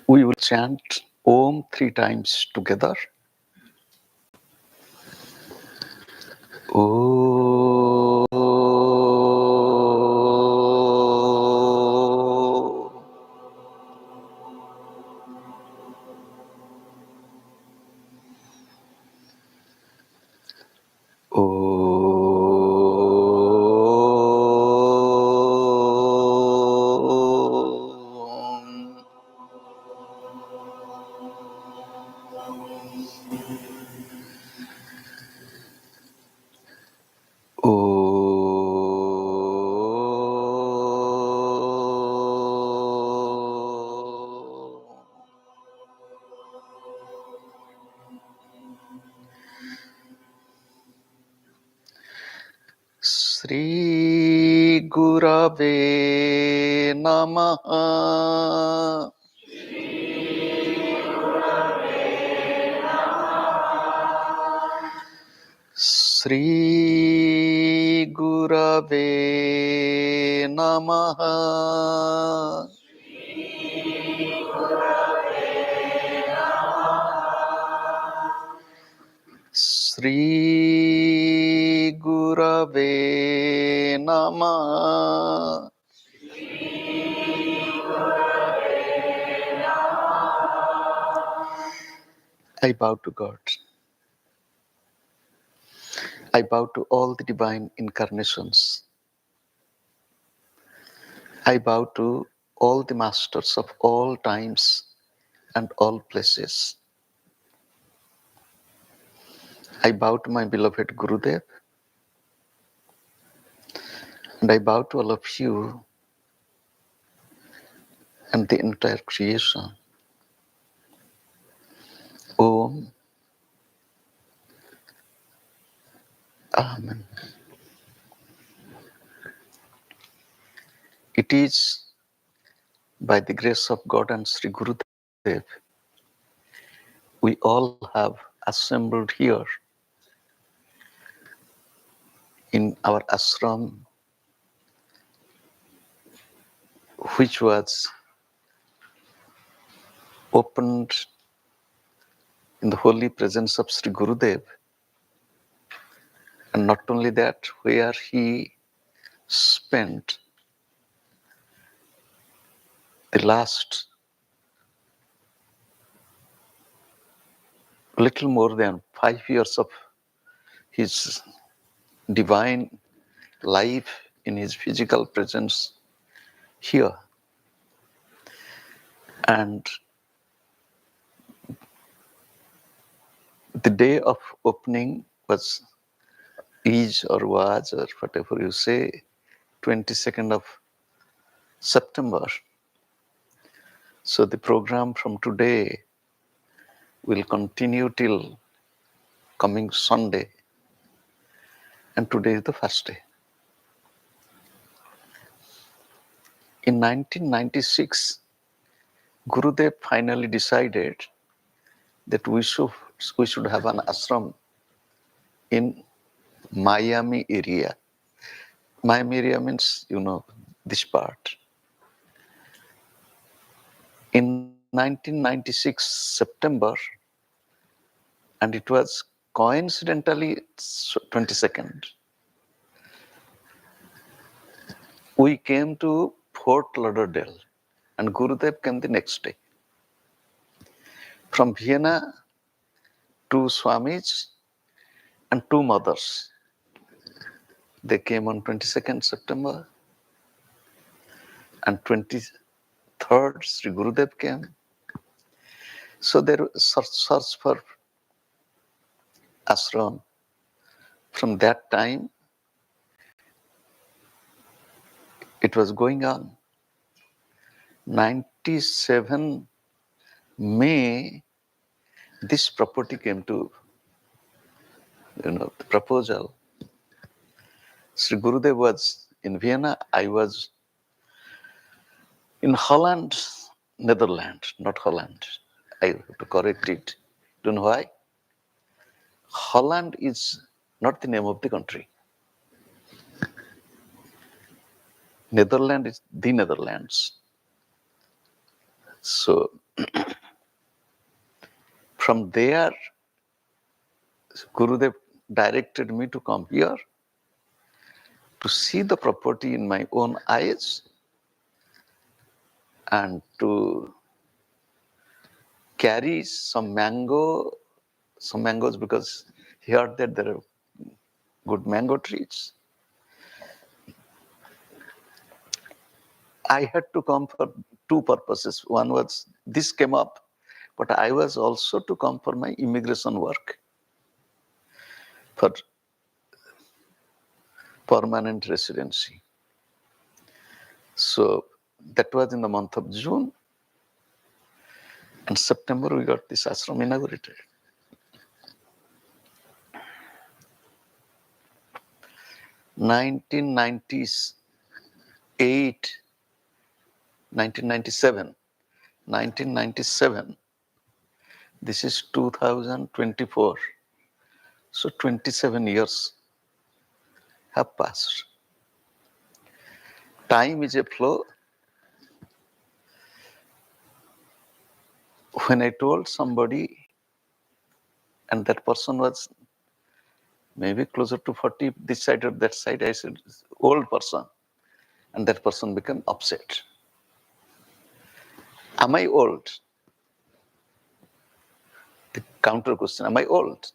We will chant Om 3 times together. Om. Sri Gurave Namaha. Sri Gurave Namaha. Sri Gurave Namaha. I bow to God. I bow to all the divine incarnations. I bow to all the masters of all times and all places. I bow to my beloved Gurudev, and I bow to all of you and the entire creation. Om. Amen. It is by the grace of God and Sri Gurudev, we all have assembled here in our ashram, which was opened in the holy presence of Sri Gurudev. And not only that, where he spent the last little more than 5 years of his divine life in his physical presence here. And the day of opening was or whatever you say, 22nd of September. So the program from today will continue till coming Sunday. And today is the first day. In 1996, Gurudev finally decided that we should have an ashram in Miami area. Miami area means, this part. In 1996 September, and it was coincidentally 22nd, we came to Fort Lauderdale, and Gurudev came the next day. From Vienna, two Swamis and two mothers. They came on 22nd September, and 23rd Sri Gurudev came. So there was search for ashram. From that time, it was going on. 97 May, this property came to, the proposal. Sri Gurudev was in Vienna, I was in Holland, Netherlands, not Holland. I have to correct it. Do you know why? Holland is not the name of the country. Netherlands is the Netherlands. So from there, Gurudev directed me to come here to see the property in my own eyes and to carry some mangoes because he heard that there are good mango trees. I had to come for two purposes. One was this came up, but I was also to come for my immigration work, for permanent residency. So that was in the month of June. And September we got this ashram inaugurated. 1997. This is 2024. So 27 years have passed. Time is a flow. When I told somebody, and that person was maybe closer to 40, this side or that side, I said, old person. And that person became upset. Am I old? The counter question, am I old?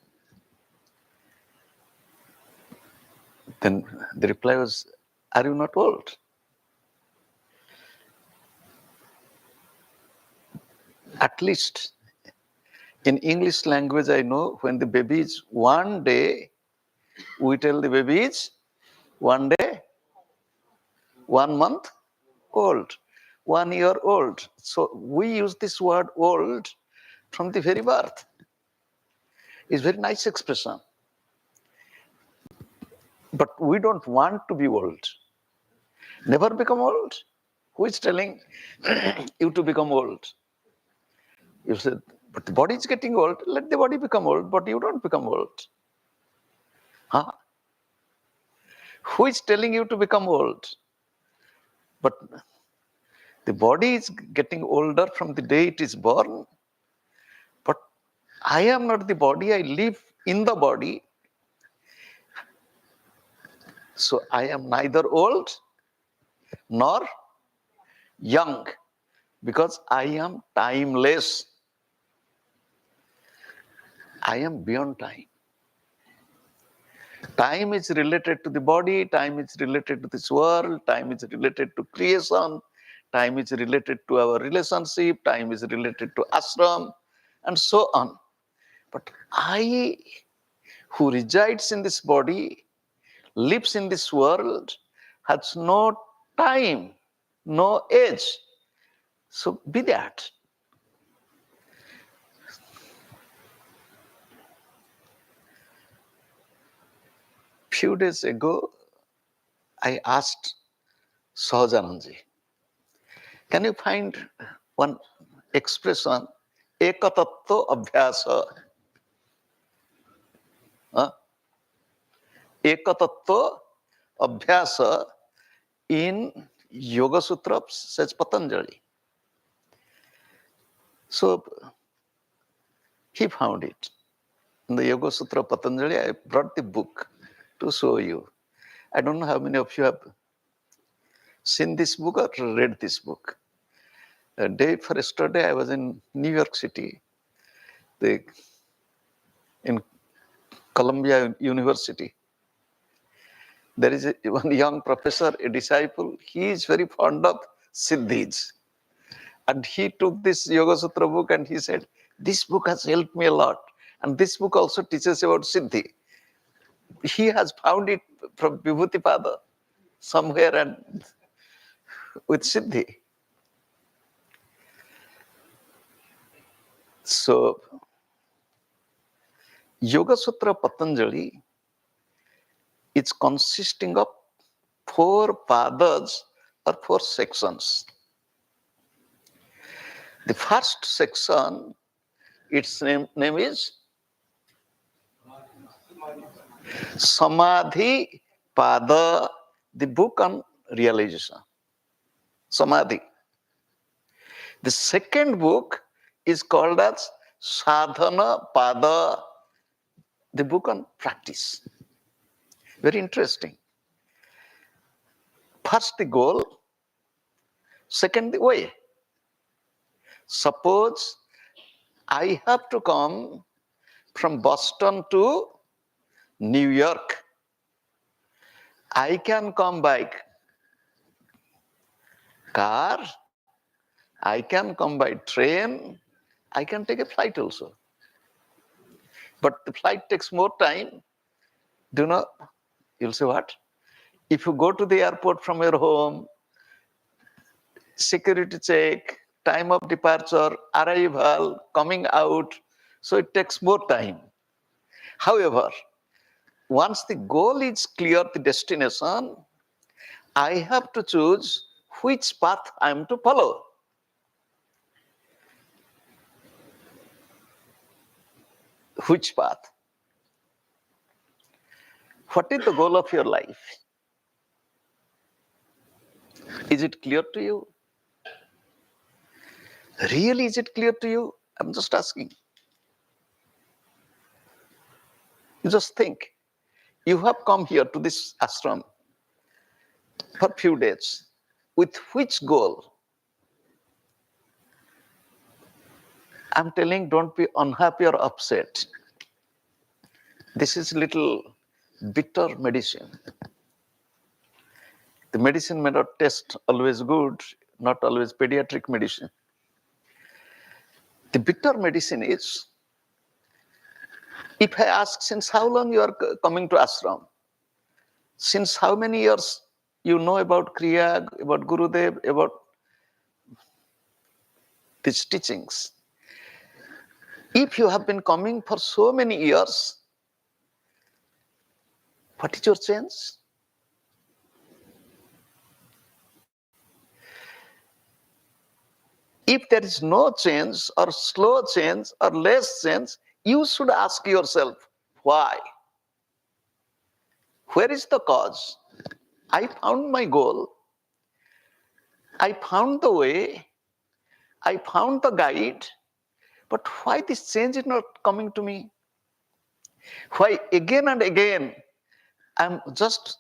Then the reply was, are you not old? At least in English language, I know when the baby is 1 day, we tell the baby is 1 day, 1 month old, 1 year old. So we use this word old from the very birth. It's a very nice expression. But we don't want to be old. Never become old. Who is telling you to become old? You said, but the body is getting old. Let the body become old, but you don't become old. Huh? Who is telling you to become old? But the body is getting older from the day it is born. But I am not the body. I live in the body. So I am neither old nor young because I am timeless. I am beyond time. Time is related to the body, time is related to this world, time is related to creation, time is related to our relationship, time is related to ashram, and so on. But I, who resides in this body, lives in this world, has no time, no age. So be that. Few days ago, I asked Sahajananji, can you find one expression, ekatattva abhyasa? Ekatattva abhyasa in Yoga Sutra, says Patanjali. So he found it. In the Yoga Sutra Patanjali, I brought the book to show you. I don't know how many of you have seen this book or read this book. The day for yesterday, I was in New York City, in Columbia University. There is one young professor, a disciple, he is very fond of Siddhis. And he took this Yoga Sutra book and he said, this book has helped me a lot. And this book also teaches about Siddhi. He has found it from Vibhuti-pada somewhere and with Siddhi. So, Yoga Sutra Patanjali is consisting of 4 padas or 4 sections. The first section, its name is Samadhi Pada, the book on realization. Samadhi. The second book is called as Sadhana Pada, the book on practice. Very interesting. First the goal, second the way. Suppose I have to come from Boston to New York. I can come by car, I can come by train, I can take a flight also. But the flight takes more time. Do you know? You'll say what? If you go to the airport from your home, security check, time of departure, arrival, coming out, so it takes more time. However, once the goal is clear, the destination, I have to choose which path I am to follow. Which path? What is the goal of your life? Is it clear to you? Really, is it clear to you? I'm just asking. You just think. You have come here to this ashram for a few days. With which goal? I'm telling, don't be unhappy or upset. This is little bitter medicine. The medicine may not taste always good, not always pediatric medicine. The bitter medicine is, if I ask, since how long you are coming to ashram? Since how many years you know about Kriya, about Gurudev, about these teachings? If you have been coming for so many years, what is your change? If there is no change or slow change or less change, you should ask yourself, why? Where is the cause? I found my goal. I found the way. I found the guide. But why this change is not coming to me? Why again and again I'm just,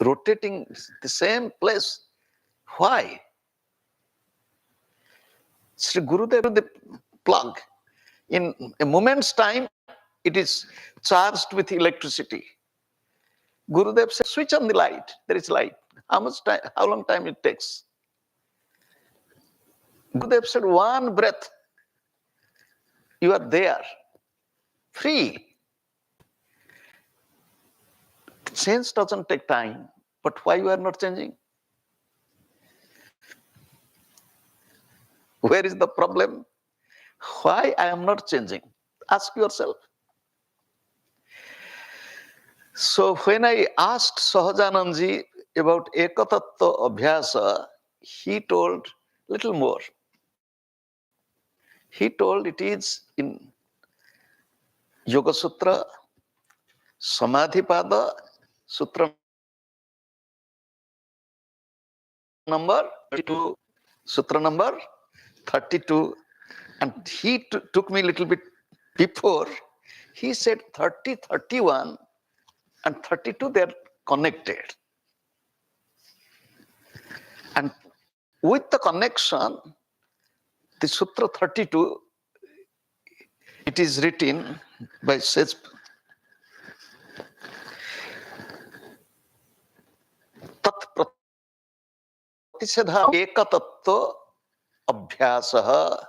rotating the same place? Why? Sri Gurudev, the plug. In a moment's time, it is charged with electricity. Gurudev said, switch on the light. There is light. How much time? How long time it takes? Gurudev said, one breath. You are there, free. Change doesn't take time. But why you are not changing? Where is the problem? Why I am not changing? Ask yourself. So when I asked Sahajanandji about Ekatattva Abhyasa, he told little more. He told it is in Yoga Sutra, Samadhipada, Sutra number 32, Sutra number 32, and he took me a little bit before. He said 30, 31 and 32, they're connected. And with the connection, the Sutra 32, it is written by Sage Tat Pratisadha Ekatattva Abhyasaha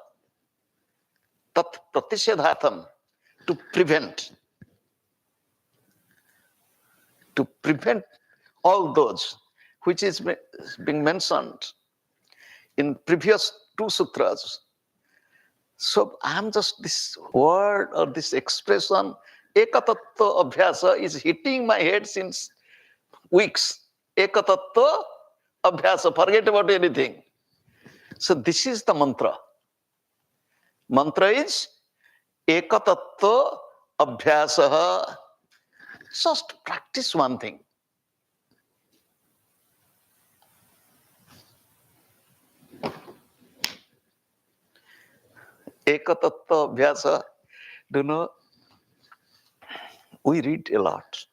Tat Pratisadhatam, to prevent all those which is being mentioned in previous two sutras. So I'm just, this word or this expression, Ekatattva Abhyasa, is hitting my head since weeks. Ekatattva Abhyasa, forget about anything. So this is the mantra. Mantra is Ekatattva Abhyasa. Just practice one thing. Ekatattva Abhyasa. Do you know, we read a lot.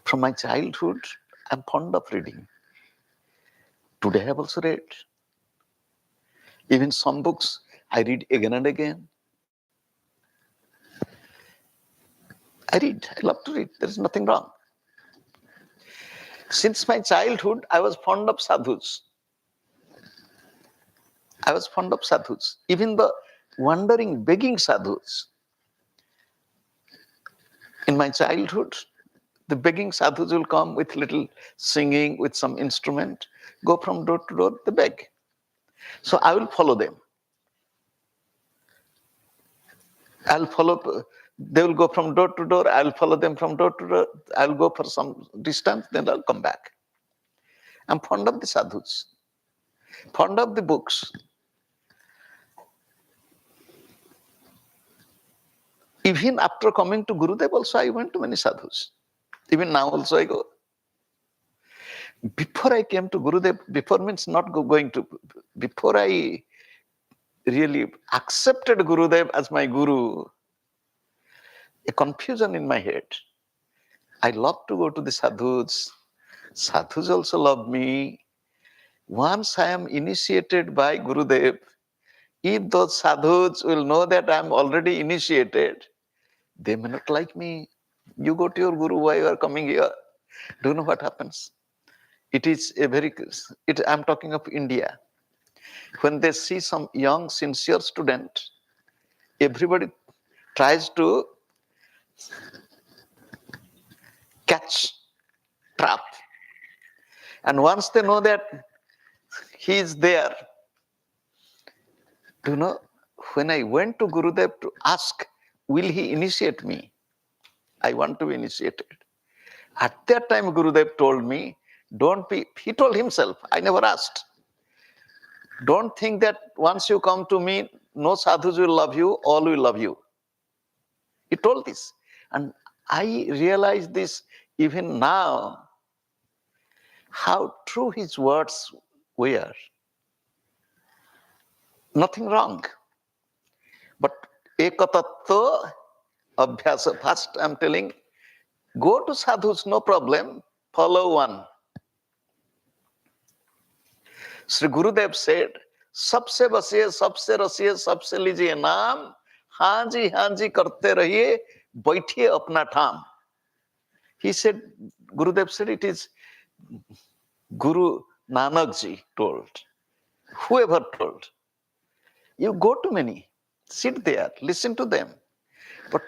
From my childhood, I'm fond of reading. Today I have also read. Even some books I read again and again. I read. I love to read. There is nothing wrong. Since my childhood, I was fond of sadhus. I was fond of sadhus. Even the wandering, begging sadhus. In my childhood, the begging sadhus will come with little singing, with some instrument, go from door to door, they beg. So I will follow them. I'll follow, they will go from door to door, I'll follow them from door to door, I'll go for some distance, then I'll come back. I'm fond of the sadhus, fond of the books. Even after coming to Gurudev also, I went to many sadhus. Even now also I go. Before I came to Gurudev, before means not going to, before I really accepted Gurudev as my Guru, a confusion in my head. I love to go to the sadhus. Sadhus also love me. Once I am initiated by Gurudev, if those sadhus will know that I am already initiated, they may not like me. You go to your Guru, why you are coming here? Do you know what happens? It is a very, I'm talking of India. When they see some young, sincere student, everybody tries to catch, trap. And once they know that he is there, do you know, when I went to Gurudev to ask, will he initiate me? I want to be initiated. At that time, Gurudev told me, don't be, he told himself, I never asked. Don't think that once you come to me, no sadhus will love you, all will love you. He told this. And I realize this even now, how true his words were. Nothing wrong. But ekatattva abhyasa, first I'm telling, go to sadhus, no problem, follow one. Sri Gurudev said, सबसे बसिए, सबसे रसिए, सबसे लीजिए नाम, हाँ जी करते रहिए, बैठिए अपना ठाम. He said, Gurudev said, it is Guru Nanak ji told. Whoever told. You go to many, sit there, listen to them. But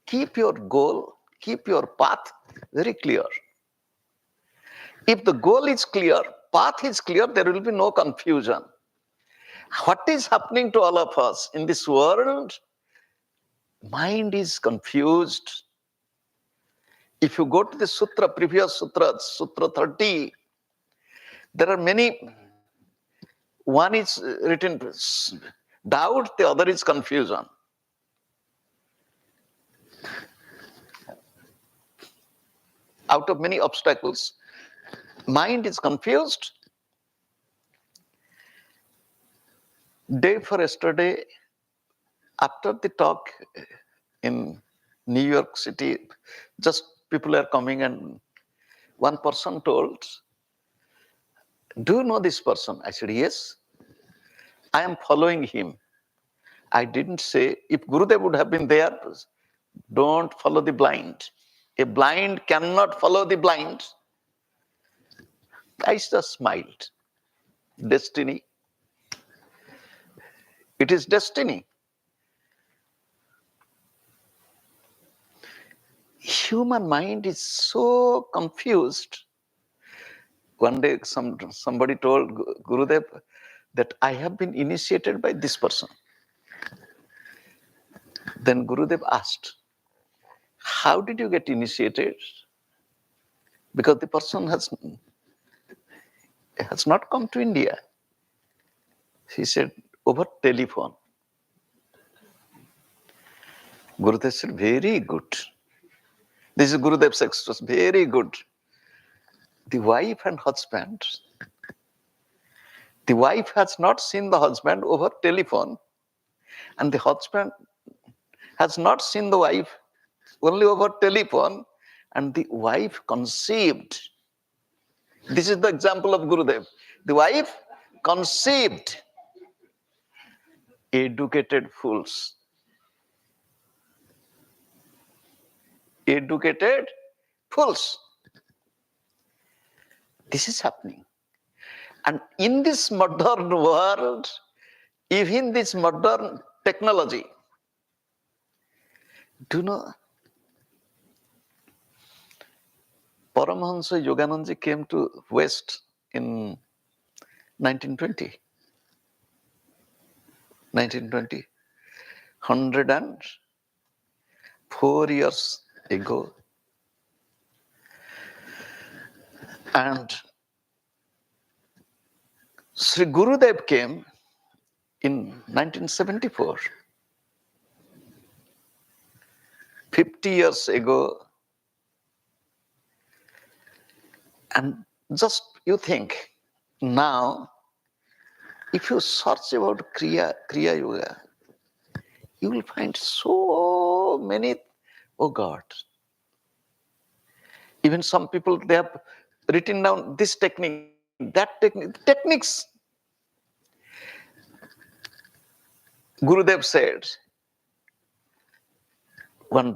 keep your goal, keep your path very clear. If the goal is clear, path is clear, there will be no confusion. What is happening to all of us in this world? Mind is confused. If you go to the sutra, previous sutra, Sutra 30, there are many. One is written doubt, the other is confusion. Out of many obstacles, mind is confused. Day for yesterday, after the talk in New York City, just people are coming and one person told, do you know this person? I said, yes. I am following him. I didn't say, if Gurudev would have been there, don't follow the blind. A blind cannot follow the blind. I just smiled. Destiny. It is destiny. Human mind is so confused. One day somebody told Gurudev that I have been initiated by this person. Then Gurudev asked, how did you get initiated? Because the person has not come to India. He said, over telephone. Gurudev said, very good. This is Gurudev's expression, very good. The wife and husband, The wife has not seen the husband over telephone, and the husband has not seen the wife only over telephone, and the wife conceived. This is the example of Gurudev. The wife conceived educated fools. Educated fools. This is happening. And in this modern world, even this modern technology, do you know, Paramahansa Yoganandaji came to West in 1920. 1920. 104 years ago. And Sri Gurudev came in 1974. 50 years ago. And just you think, now, if you search about Kriya Yoga, you will find so many, oh God. Even some people, they have written down this technique, that technique, techniques. Gurudev said, one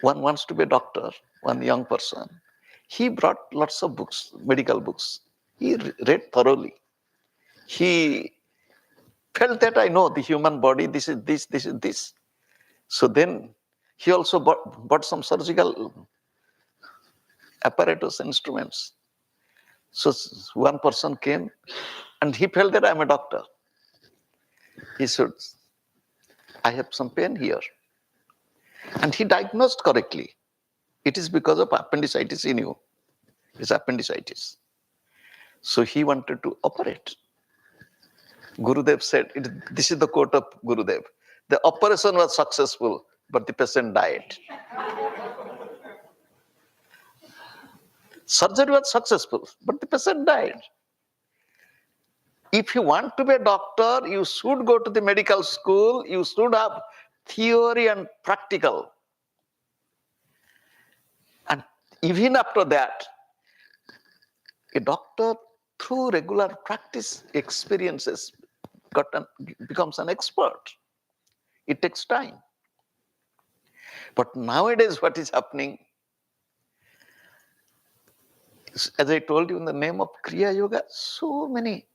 wants to be a doctor, one young person. He brought lots of books, medical books. He read thoroughly. He felt that I know the human body, this is this, this is this. So then he also bought some surgical apparatus, instruments. So one person came and he felt that I'm a doctor. He said, I have some pain here. And he diagnosed correctly. It is because of appendicitis in you. It's appendicitis. So he wanted to operate. Gurudev said, this is the quote of Gurudev. The operation was successful, but the patient died. Surgery was successful, but the patient died. If you want to be a doctor, you should go to the medical school. You should have theory and practical. And even after that, a doctor, through regular practice experiences, becomes an expert. It takes time. But nowadays, what is happening, as I told you, in the name of Kriya Yoga, so many,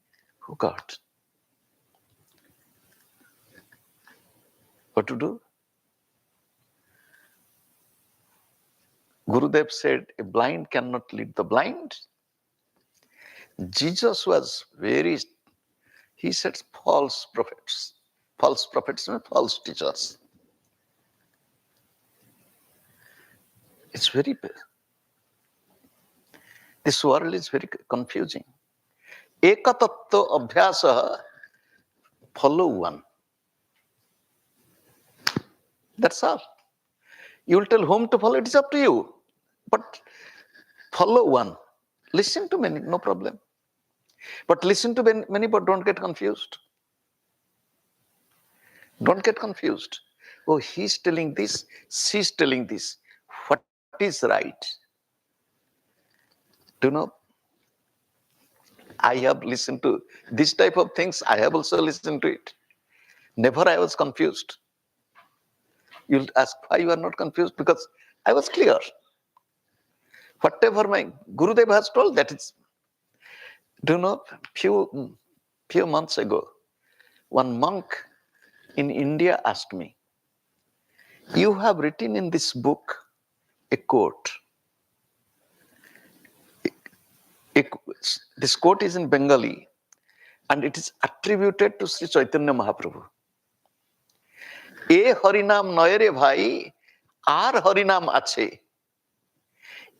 oh God. What to do? Gurudev said, a blind cannot lead the blind. Jesus was he said false prophets. False prophets mean false teachers. It's very bad. This world is very confusing. Ekatattva abhyasa, follow one. That's all. You will tell whom to follow, it is up to you. But follow one. Listen to many, no problem. But listen to many, but don't get confused. Don't get confused. Oh, he's telling this, she's telling this. What is right? Do you know? I have listened to this type of things. I have also listened to it. Never I was confused. You'll ask why you are not confused? Because I was clear. Whatever my Gurudev has told, that is. Do you know, few months ago, one monk in India asked me, you have written in this book a quote. This quote is in Bengali and it is attributed to Sri Chaitanya Mahaprabhu. E Harinam Noyere Bhai, ar Harinam Ache.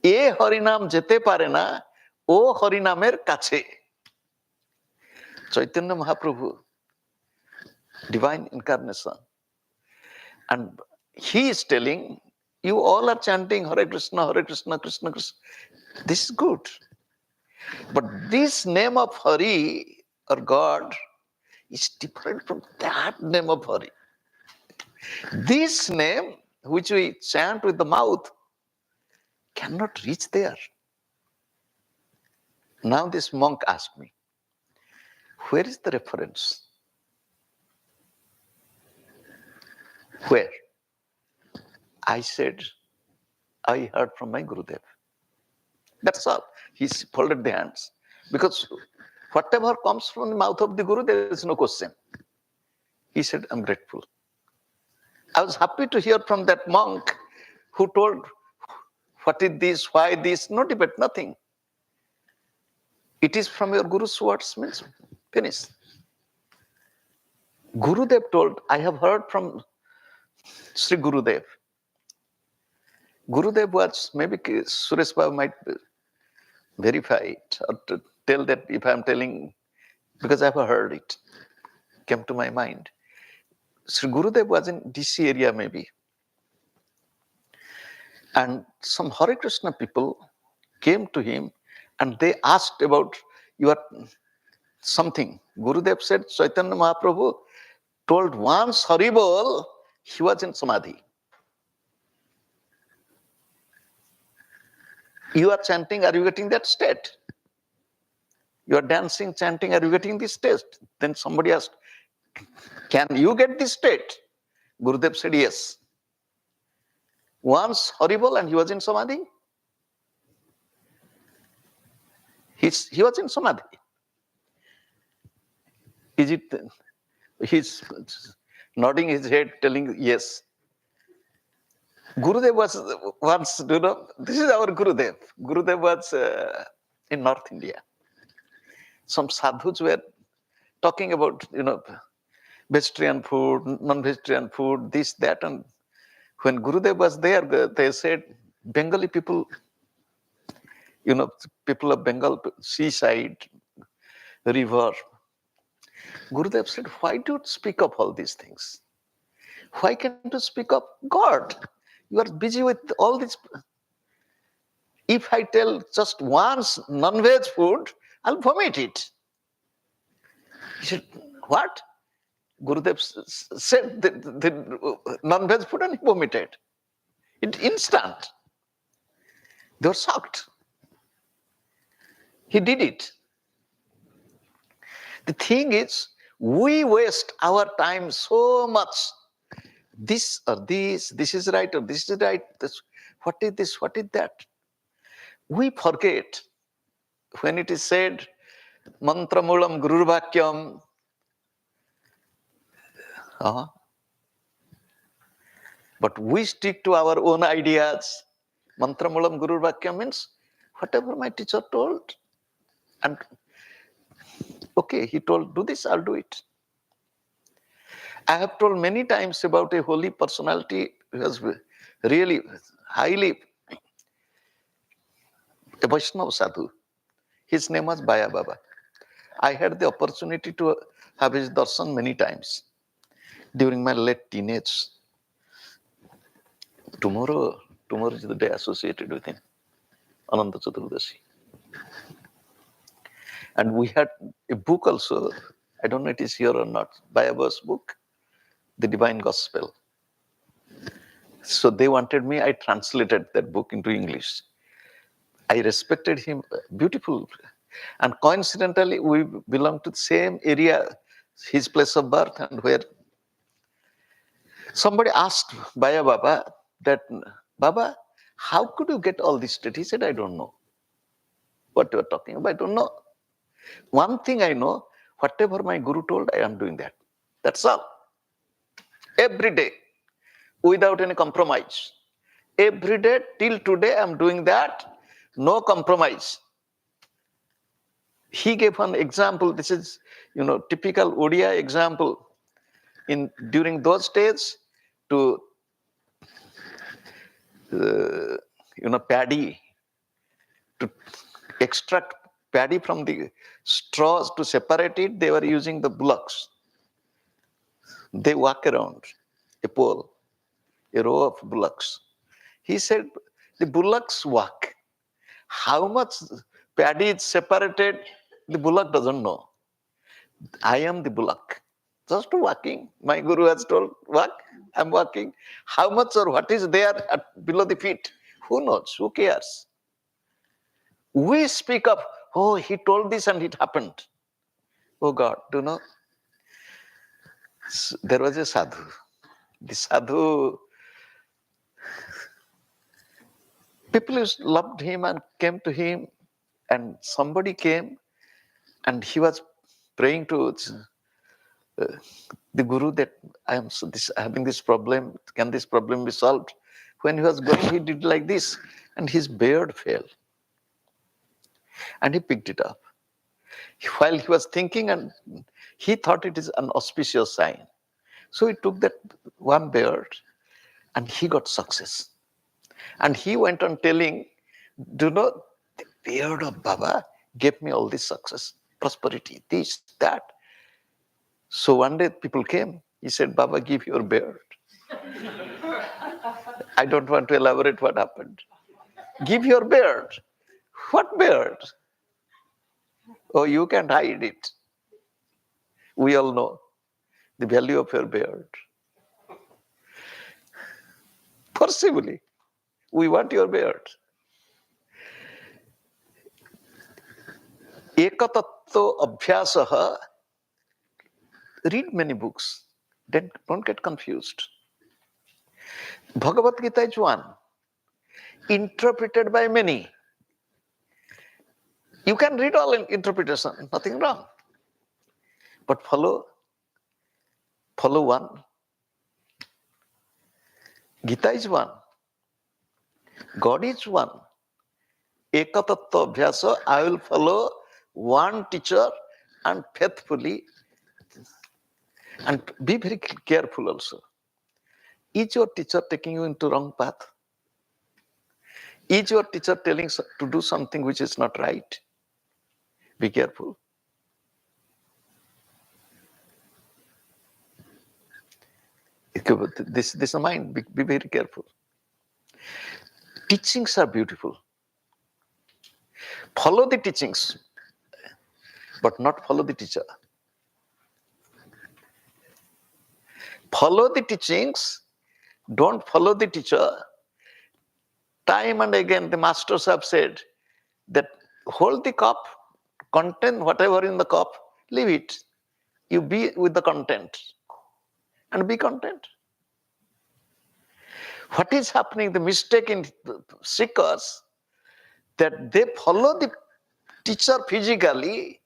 E Harinam Jete Parena, O Harinamer Kache. Chaitanya Mahaprabhu, divine incarnation. And he is telling, you all are chanting Hare Krishna, Krishna Krishna. This is good. But this name of Hari or God is different from that name of Hari. This name, which we chant with the mouth, cannot reach there. Now this monk asked me, where is the reference? Where? I said, I heard from my Gurudev. That's all. He folded the hands. Because whatever comes from the mouth of the Guru, there is no question. He said, I'm grateful. I was happy to hear from that monk who told, what is this, why this, no debate, nothing. It is from your Guru's words, means finish. Gurudev told, I have heard from Sri Gurudev. Gurudev was, maybe Suresh Babu might verify it or to tell that if I'm telling, because I've heard it, came to my mind. Sri Gurudev was in DC area maybe. And some Hare Krishna people came to him and they asked about your something. Gurudev said, Chaitanya Mahaprabhu told once Haribol, he was in Samadhi. You are chanting, are you getting that state? You are dancing, chanting, are you getting this state? Then somebody asked, can you get this state? Gurudev said, yes. Once Haribol and he was in Samadhi. He was in Samadhi. Is it? He's nodding his head, telling yes. Gurudev was once, this is our Gurudev. Gurudev was in North India. Some sadhus were talking about, vegetarian food, non-vegetarian food, this, that. And when Gurudev was there, they said, Bengali people, people of Bengal, seaside, river. Gurudev said, why do you speak of all these things? Why can't you speak of God? You are busy with all this. If I tell just once non-veg food, I'll vomit it. He said, what? Gurudev said the non-veg food and he vomited. It instant. They were shocked. He did it. The thing is, we waste our time so much. This or this is right or this is right. What is this? What is that? We forget when it is said, Mantramulam Gururvakyam. But we stick to our own ideas. Mantramulam Gururvakyam means whatever my teacher told. And okay, he told, do this, I'll do it. I have told many times about a holy personality who was really highly a Vaishnava sadhu. His name was Baya Baba. I had the opportunity to have his darshan many times during my late teenage. Tomorrow is the day associated with him, Ananta Chaturdashi. And we had a book also, I don't know if it is here or not, Baya Baba's book, The Divine Gospel. So they wanted me, I translated that book into English. I respected him, beautiful. And coincidentally, we belong to the same area, his place of birth, and where somebody asked Baya Baba that, Baba, how could you get all this state? He said, I don't know what you are talking about. I don't know. One thing I know, whatever my Guru told, I am doing that. That's all. Every day, without any compromise. Every day, till today, I am doing that. No compromise. He gave an example. This is, typical Odia example. During those days, to paddy, to extract paddy from the straws to separate it, they were using the bullocks. They walk around a pole, a row of bullocks. He said, the bullocks walk. How much paddy is separated The bullock doesn't know. I am the bullock. Just walking. My guru has told, walk, I'm walking. How much or what is there below the feet? Who knows? Who cares? We speak of, oh, he told this and it happened. Oh God, do you know? There was a sadhu. The sadhu, people loved him and came to him, and somebody came and he was praying to the guru that I am having this problem. Can this problem be solved? When he was going, he did like this, and his beard fell. And he picked it up. While he was thinking, and he thought it is an auspicious sign. So he took that one beard, and he got success. And he went on telling, do you know, the beard of Baba gave me all this success, prosperity, this, that. So one day people came. He said, Baba, give your beard. I don't want to elaborate what happened. Give your beard. What beard? Oh, you can't hide it. We all know the value of your beard. Forcibly, we want your beard. Ekatattva abhyasaha. Read many books. Don't get confused. Bhagavad Gita is one, interpreted by many. You can read all interpretation, nothing wrong. But follow one. Gita is one. God is one. Ekatattva abhyasa, I will follow one teacher and faithfully, and be very careful also. Is your teacher taking you into wrong path? Is your teacher telling to do something which is not right? Be careful. This is mind. Be very careful. Teachings are beautiful. Follow the teachings, but not follow the teacher. Follow the teachings, don't follow the teacher. Time and again, the masters have said that hold the cup, contain whatever in the cup, leave it. You be with the content and be content. What is happening, the mistake in seekers, that they follow the teacher physically,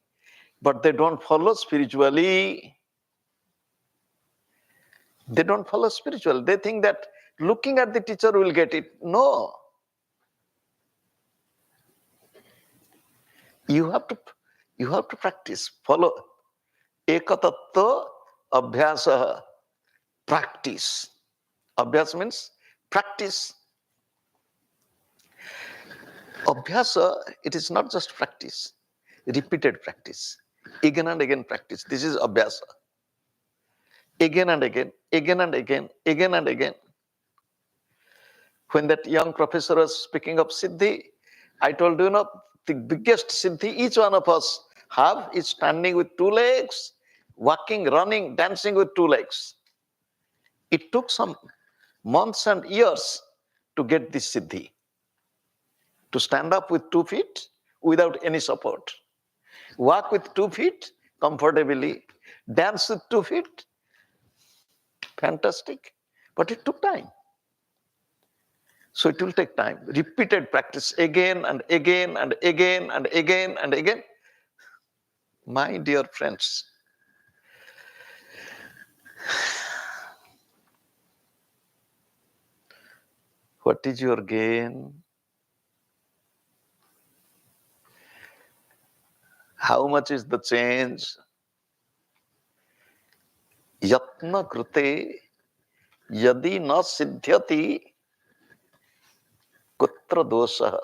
but they don't follow spiritually. They don't follow spiritual. They think that looking at the teacher will get it. No. You have to practice. Follow. Ekatattva abhyasa. Practice. Abhyas means practice. Abhyasa, it is not just practice. Repeated practice. Again and again practice. This is abhyasa. Again and again, again and again, again and again. When that young professor was speaking of Siddhi, I told you, the biggest Siddhi each one of us have is standing with two legs, walking, running, dancing with two legs. It took some months and years to get this Siddhi. To stand up with 2 feet without any support. Walk with 2 feet comfortably. Dance with 2 feet. Fantastic. But it took time. So it will take time. Repeated practice again and again and again and again and again. My dear friends, what is your gain? How much is the change? Yatna krute yadi na siddhyati kutra dosha.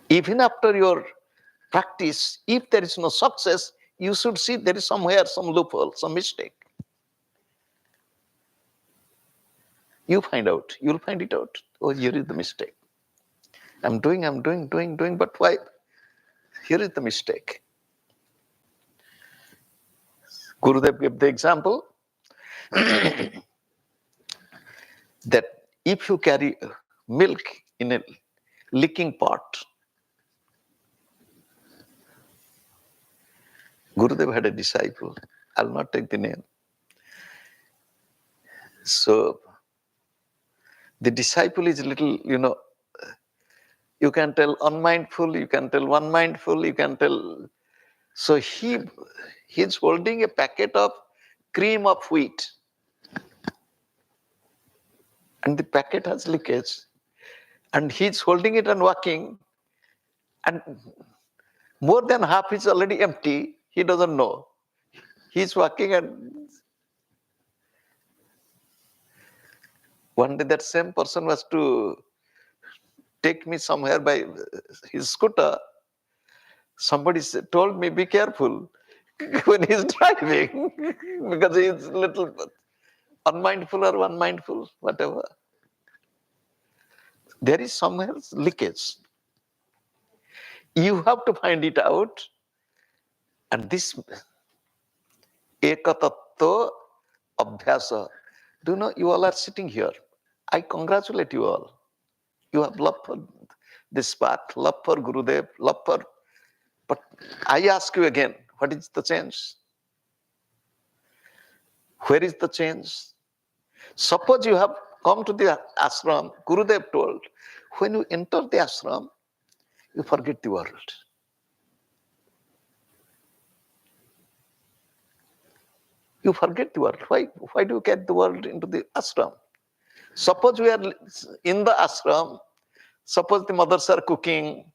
Even after your practice, if there is no success, you should see there is somewhere some loophole, some mistake. You find out. You'll find it out. Oh, here is the mistake. I'm doing, but why? Here is the mistake. Gurudev gave the example that if you carry milk in a leaking pot, Gurudev had a disciple. I'll not take the name. So the disciple is little, you can tell unmindful, you can tell one mindful, you can tell. So he's holding a packet of cream of wheat, and the packet has leakage, and he's holding it and walking, and more than half is already empty. He doesn't know. He's walking, and one day that same person was to take me somewhere by his scooter. Somebody told me, be careful when he's driving, because he's little unmindful or unmindful, whatever. There is somewhere leakage. You have to find it out. And this ekatattva abhyasa. Do you know, you all are sitting here. I congratulate you all. You have love for this path, love for Gurudev, love for. But I ask you again, what is the change? Where is the change? Suppose you have come to the ashram, Gurudev told, when you enter the ashram, you forget the world. You forget the world. Why do you carry the world into the ashram? Suppose we are in the ashram, suppose the mothers are cooking.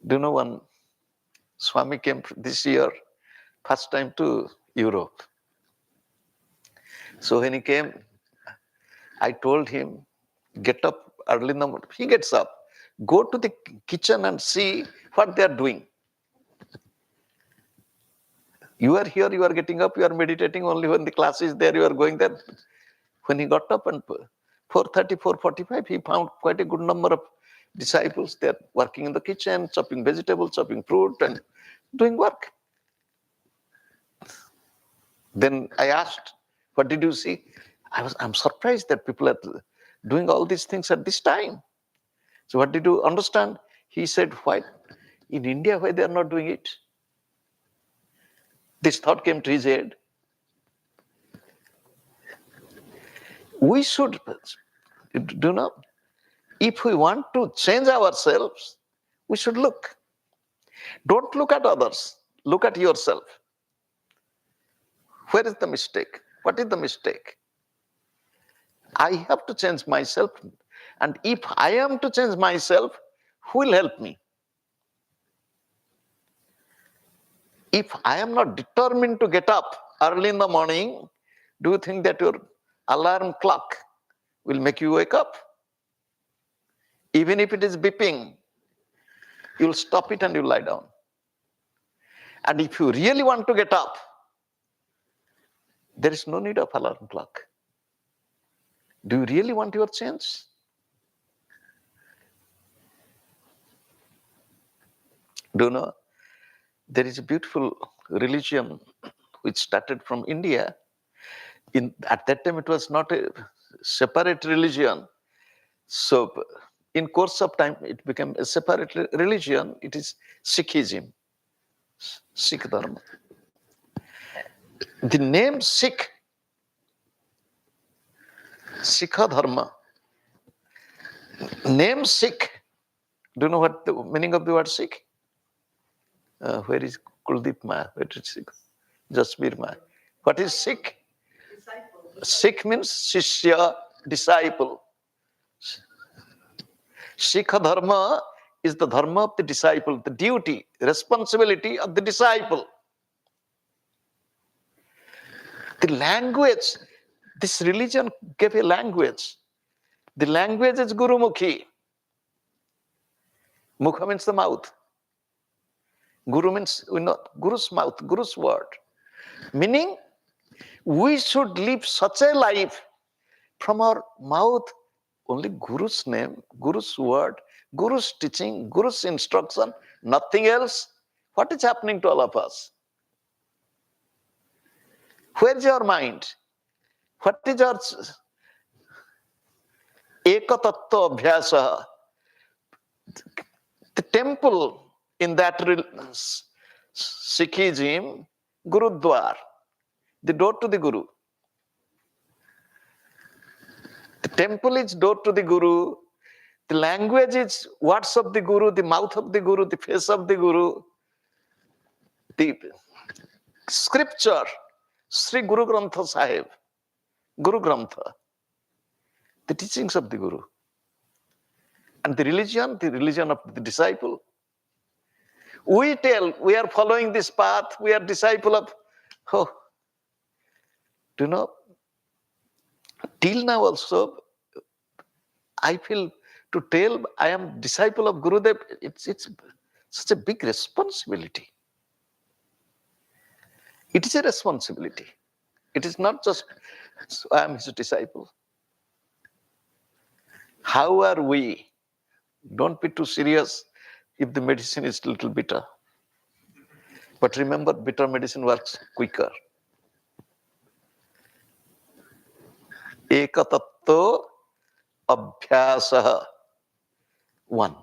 Do you know, one Swami came this year, first time to Europe. So when he came, I told him, get up early in the morning. He gets up. Go to the kitchen and see what they are doing. You are here, you are getting up, you are meditating only when the class is there, you are going there. When he got up and 4:30, 4:45, he found quite a good number of disciples. They are working in the kitchen, chopping vegetables, chopping fruit, and doing work. Then I asked, what did you see? I'm surprised that people are doing all these things at this time. So what did you understand? He said, why? In India, why they are not doing it? This thought came to his head. We should, do you know, if we want to change ourselves, we should look. Don't look at others. Look at yourself. Where is the mistake? What is the mistake? I have to change myself. And if I am to change myself, who will help me? If I am not determined to get up early in the morning, do you think that your alarm clock will make you wake up? Even if it is beeping, you'll stop it and you'll lie down. And if you really want to get up, there is no need of alarm clock. Do you really want your change? Do you know, there is a beautiful religion which started from India. At that time, it was not a separate religion. So in course of time, it became a separate religion. It is Sikhism, Sikh Dharma. The name Sikh, Sikha Dharma, name Sikh. Do you know what the meaning of the word Sikh? Where is Kuldeep Ma? Where is Sikh? Jasbir Ma. What is Sikh? Disciple. Sikh means Shishya, disciple. Sikha Dharma is the dharma of the disciple, the duty, responsibility of the disciple. The language, this religion gave a language. The language is Gurumukhi. Mukha means the mouth. Guru means, Guru's mouth, Guru's word. Meaning, we should live such a life from our mouth only Guru's name, Guru's word, Guru's teaching, Guru's instruction, nothing else. What is happening to all of us? Where is your mind? What is your ekatattva abhyasa? The temple in that Sikhism, Gurudwar, the door to the Guru. The temple is door to the Guru. The language is words of the Guru, the mouth of the Guru, the face of the Guru. The scripture, Sri Guru Grantha Sahib, Guru Grantha, the teachings of the Guru. And the religion of the disciple. We tell we are following this path, we are disciple of, oh, do you know, till now also, I feel to tell I am disciple of Gurudev, it's such a big responsibility. It is a responsibility. It is not just, I am his disciple. How are we? Don't be too serious if the medicine is a little bitter. But remember, bitter medicine works quicker. Ekatattva abhyasa. One.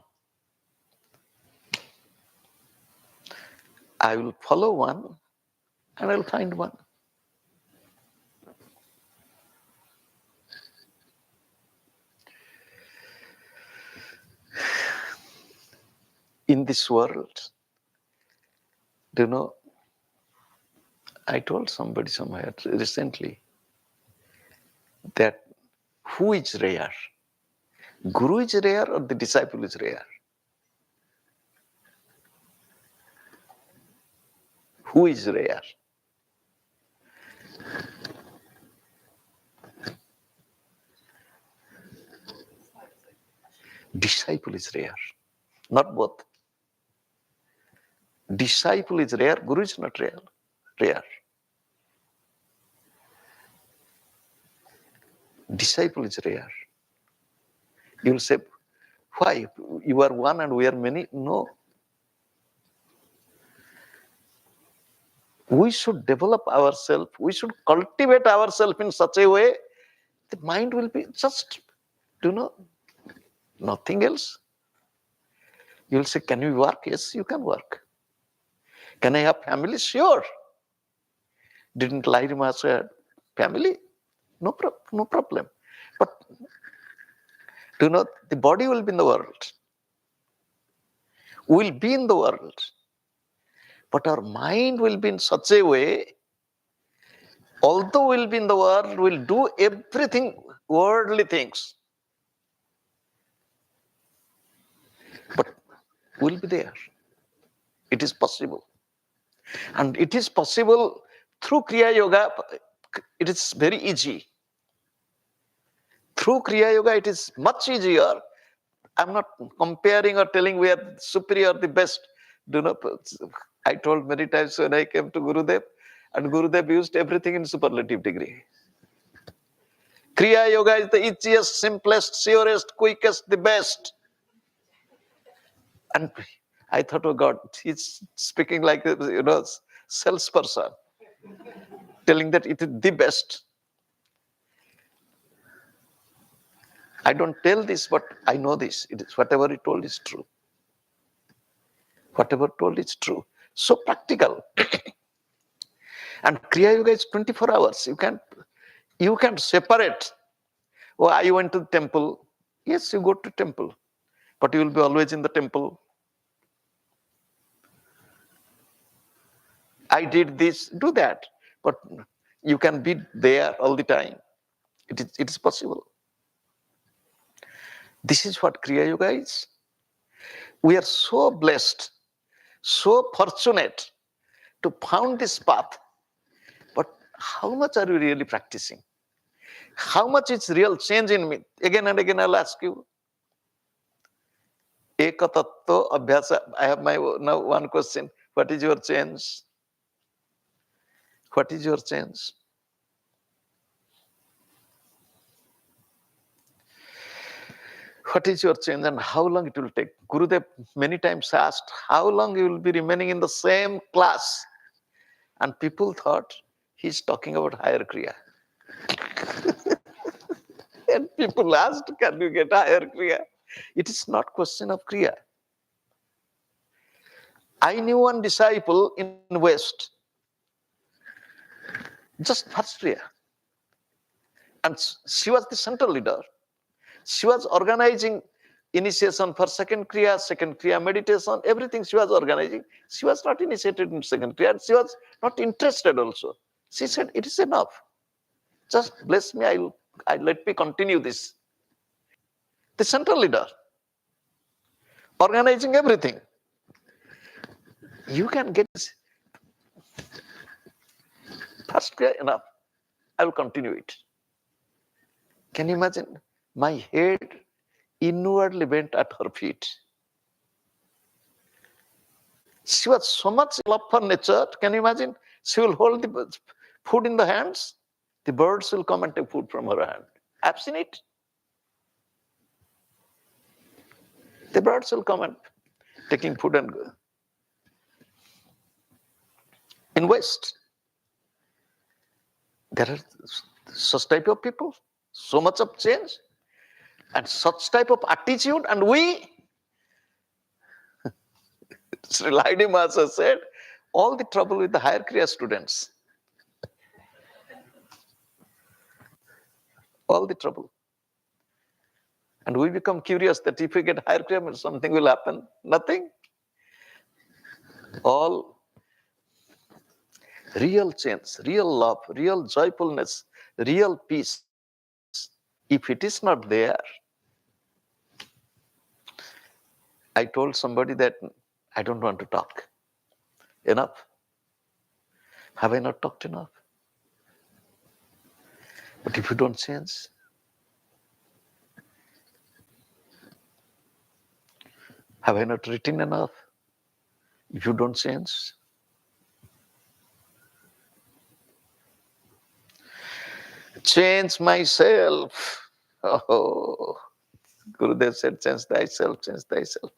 I will follow one and I will find one. In this world, do you know, I told somebody somewhere recently that who is rare? Guru is rare or the disciple is rare? Who is rare? Disciple is rare, not both. Disciple is rare, Guru is not rare. Disciple is rare. You will say, why? You are one and we are many? No. We should develop ourselves, we should cultivate ourselves in such a way the mind will be just, do you know, nothing else. You will say, can we work? Yes, you can work. Can I have family? Sure. Didn't Lairima say family? No problem. But do you know, the body will be in the world. Will be in the world. But our mind will be in such a way, although we'll be in the world, we'll do everything, worldly things. But we'll be there. It is possible. And it is possible through Kriya Yoga. It is very easy. Through Kriya Yoga, it is much easier. I'm not comparing or telling we are superior, the best. Do not. I told many times when I came to Gurudev, and Gurudev used everything in superlative degree. Kriya Yoga is the easiest, simplest, surest, quickest, the best. And I thought, oh God, he's speaking like a salesperson, telling that it is the best. I don't tell this, but I know this. It is whatever he told is true. Whatever told is true. So practical. And Kriya Yoga is 24 hours. You can separate. Oh, I went to the temple. Yes, you go to temple. But you will be always in the temple. I did this, do that. But you can be there all the time. It is possible. This is what Kriya Yoga is. We are so blessed, so fortunate to found this path. But how much are we really practicing? How much is real change in me? Again and again I'll ask you. Ekatattva abhyasa. I have now one question. What is your change? What is your change? What is your change and how long it will take? Gurudev many times asked, how long you will be remaining in the same class? And people thought he's talking about higher Kriya. And people asked, can you get higher Kriya? It is not question of Kriya. I knew one disciple in West, just first Kriya. And she was the central leader. She was organizing initiation for second Kriya meditation, everything she was organizing. She was not initiated in second Kriya. She was not interested also. She said, it is enough. Just bless me, let me continue this. The central leader, organizing everything. You can get first Kriya enough. I will continue it. Can you imagine? My head inwardly bent at her feet. She was so much love for nature. Can you imagine? She will hold the food in the hands. The birds will come and take food from her hand. I've seen it. The birds will come and taking food and go. In West, there are such type of people, so much of change, and such type of attitude, and we, Sri Laidi Master said, all the trouble with the higher Kriya students. All the trouble. And we become curious that if we get higher Kriya, something will happen. Nothing. All real change, real love, real joyfulness, real peace. If it is not there, I told somebody that I don't want to talk. Enough. Have I not talked enough? But if you don't change, have I not written enough? If you don't change, change myself. Oh, Gurudev said, change thyself, change thyself.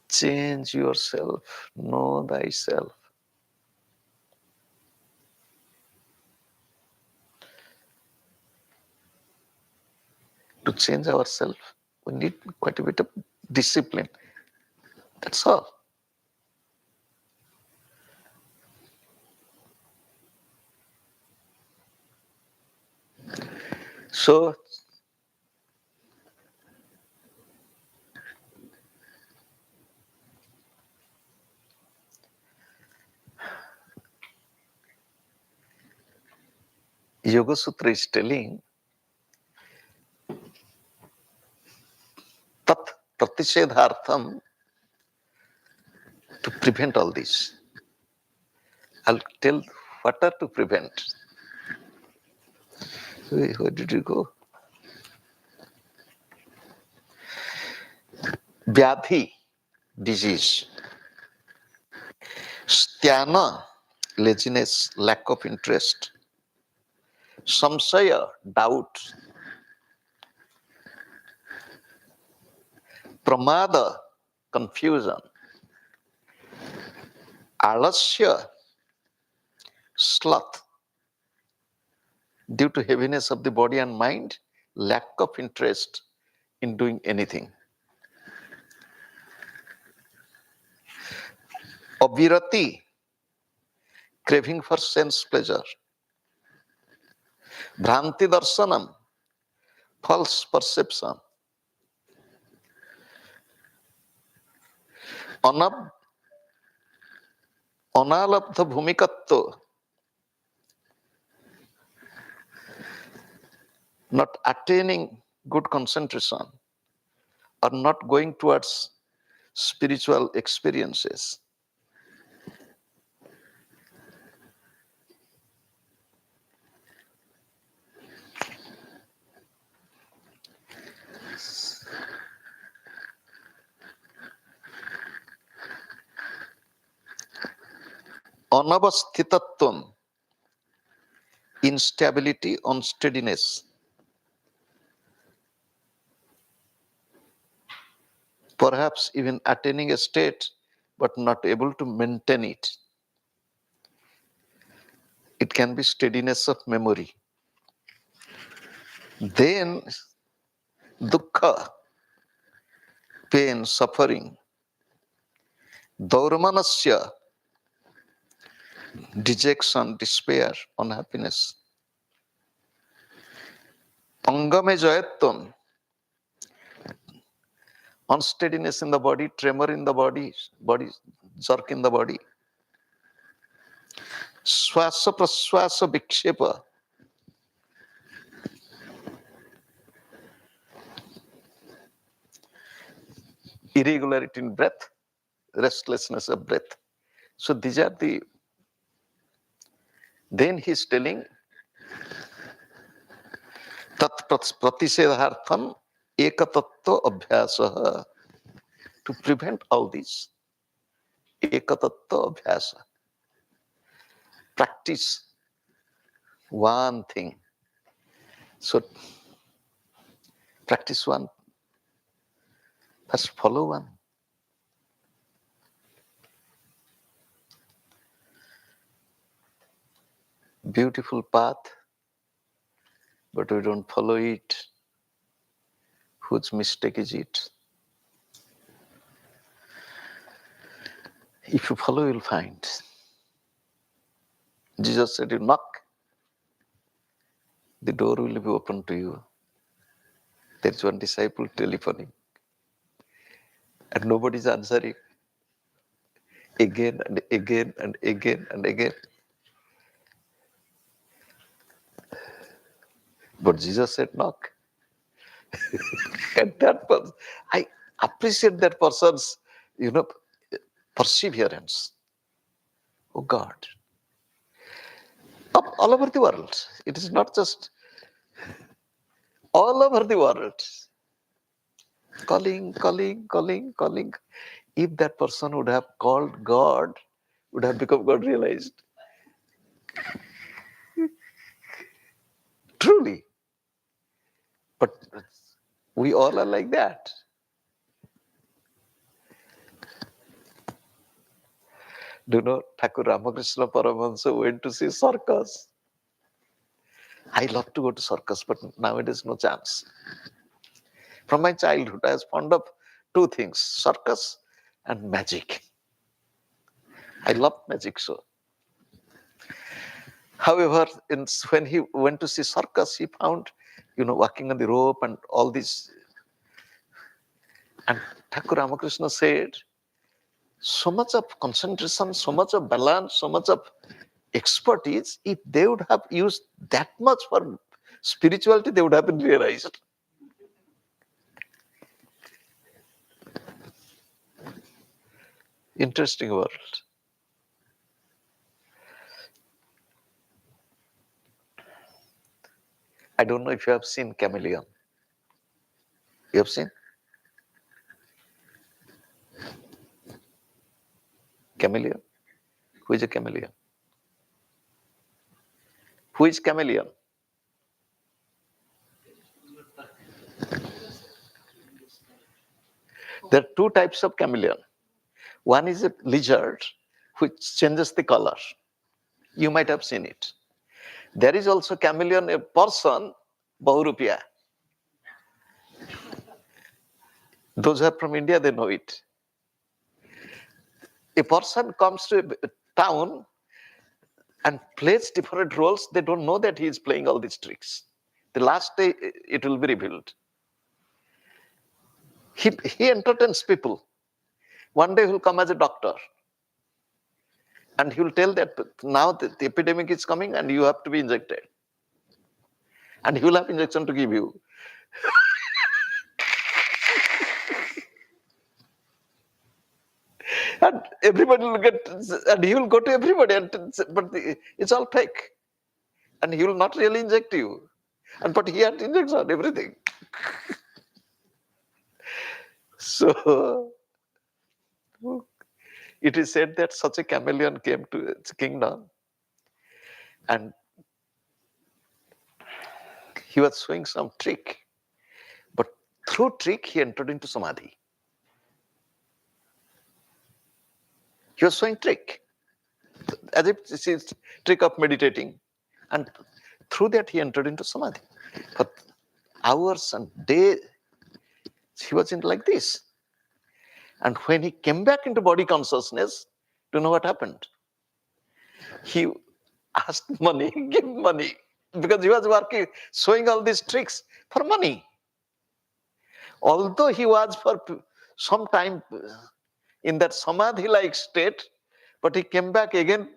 Change yourself, know thyself. To change ourselves, we need quite a bit of discipline. That's all. So, Yoga Sutra is telling tat pratishedhartham, to prevent all this. I'll tell what are to prevent. Where did you go? Vyadhi, disease. Sthana, laziness, lack of interest. Samsaya, doubt. Pramada, confusion. Alasya, sloth. Due to heaviness of the body and mind, lack of interest in doing anything. Abvirati, craving for sense pleasure. Bhranti darshanam, false perception. Analabdha bhumikatva, not attaining good concentration or not going towards spiritual experiences. Anavasthitatvam, instability, unsteadiness. perhaps even attaining a state, but not able to maintain it. It can be steadiness of memory. Then dukkha, pain, suffering, dauramanasya, dejection, despair, unhappiness. Angame jayatvam, unsteadiness in the body, tremor in the body jerk in the body. Swasa praswasa vikshepa, irregularity in breath, restlessness of breath. So these are the, then he's telling, tat pratisedhartham ekatattva abhyasa, to prevent all these. Ekatattva abhyasa. Practice one thing. So practice one. First follow one. Beautiful path, but we don't follow it. Whose mistake is it? If you follow, you'll find. Jesus said, you knock, the door will be open to you. There is one disciple telephoning, and nobody's answering. Again and again and again and again. But Jesus said, knock. And that person, I appreciate that person's, perseverance. Oh God. All over the world. It is not just all over the world. Calling. If that person would have called God, would have become God realized. Truly. But we all are like that. Do you know, Thakur Ramakrishna Paramahansa went to see circus. I love to go to circus, but nowadays no chance. From my childhood, I was fond of two things, circus and magic. I love magic so. However, when he went to see circus, he found, walking on the rope and all this. And Thakur Ramakrishna said, so much of concentration, so much of balance, so much of expertise, if they would have used that much for spirituality, they would have been realized. Interesting world. I don't know if you have seen chameleon. You have seen? Chameleon? Who is a chameleon? Who is chameleon? There are two types of chameleon. One is a lizard which changes the color. You might have seen it. There is also chameleon, a person, Bahurupia. Those who are from India, they know it. A person comes to a town and plays different roles. They don't know that he is playing all these tricks. The last day, it will be revealed. He entertains people. One day he will come as a doctor. And he will tell that now the epidemic is coming and you have to be injected. And he will have injection to give you. And everybody will get, and he will go to everybody, but it's all fake. And he will not really inject you. But he had injection, everything. So, it is said that such a chameleon came to its kingdom and he was showing some trick. But through trick, he entered into samadhi. He was showing trick, as if this is trick of meditating. And through that he entered into samadhi. For hours and days, he was in like this. And when he came back into body consciousness, do you know what happened? He asked money, give money, because he was working, showing all these tricks for money. Although he was for some time in that samadhi-like state, but he came back again.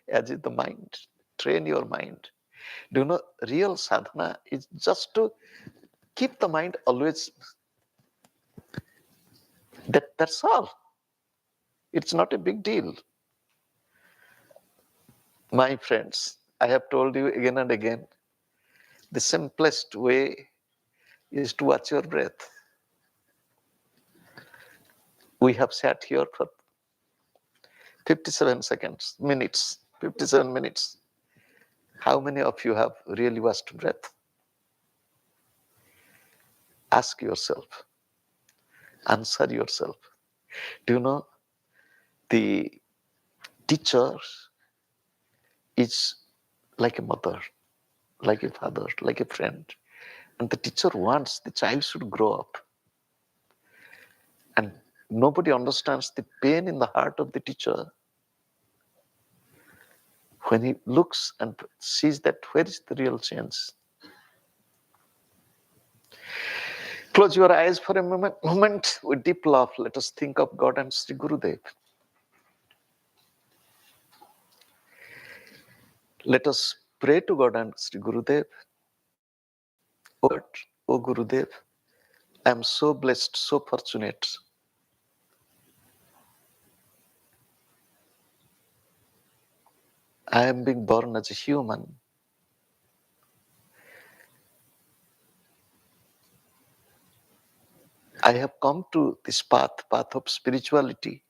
As is the mind. Train your mind. Do you know, real sadhana is just to keep the mind always. That's all. It's not a big deal. My friends, I have told you again and again, the simplest way is to watch your breath. We have sat here for 57 minutes. How many of you have really watched breath? Ask yourself. Answer yourself. Do you know, the teacher is like a mother, like a father, like a friend. And the teacher wants the child should grow up. And nobody understands the pain in the heart of the teacher when he looks and sees that where is the real change. Close your eyes for a moment with deep love. Let us think of God and Sri Gurudev. Let us pray to God and Sri Gurudev. Oh God, oh Gurudev, I am so blessed, so fortunate. I am being born as a human. I have come to this path of spirituality.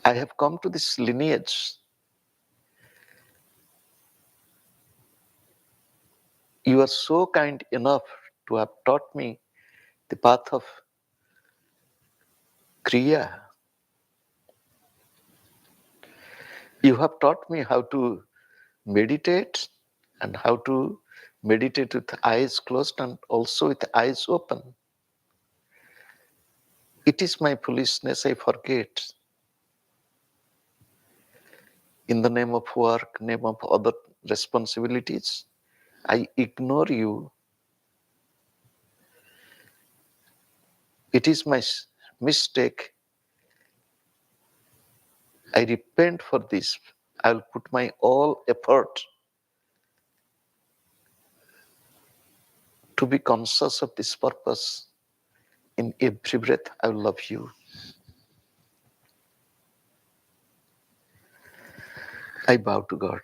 I have come to this lineage. You are so kind enough to have taught me the path of Kriya. You have taught me how to meditate and how to meditate with eyes closed and also with eyes open. It is my foolishness, I forget. In the name of work, name of other responsibilities, I ignore you. It is my mistake. I repent for this. I will put my all effort to be conscious of this purpose. In every breath, I will love you. I bow to God.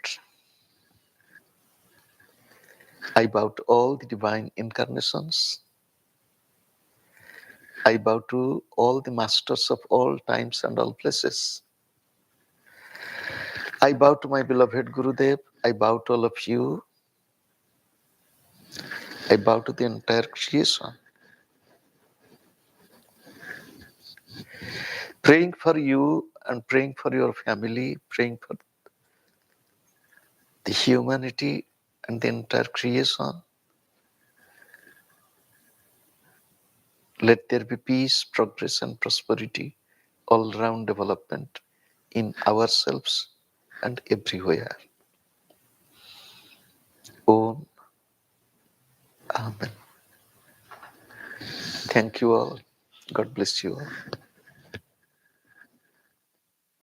I bow to all the divine incarnations. I bow to all the masters of all times and all places. I bow to my beloved Gurudev. I bow to all of you. I bow to the entire creation. Praying for you and praying for your family, praying for the humanity and the entire creation. Let there be peace, progress, and prosperity, all round development in ourselves and everywhere. Om. Amen. Thank you all. God bless you all.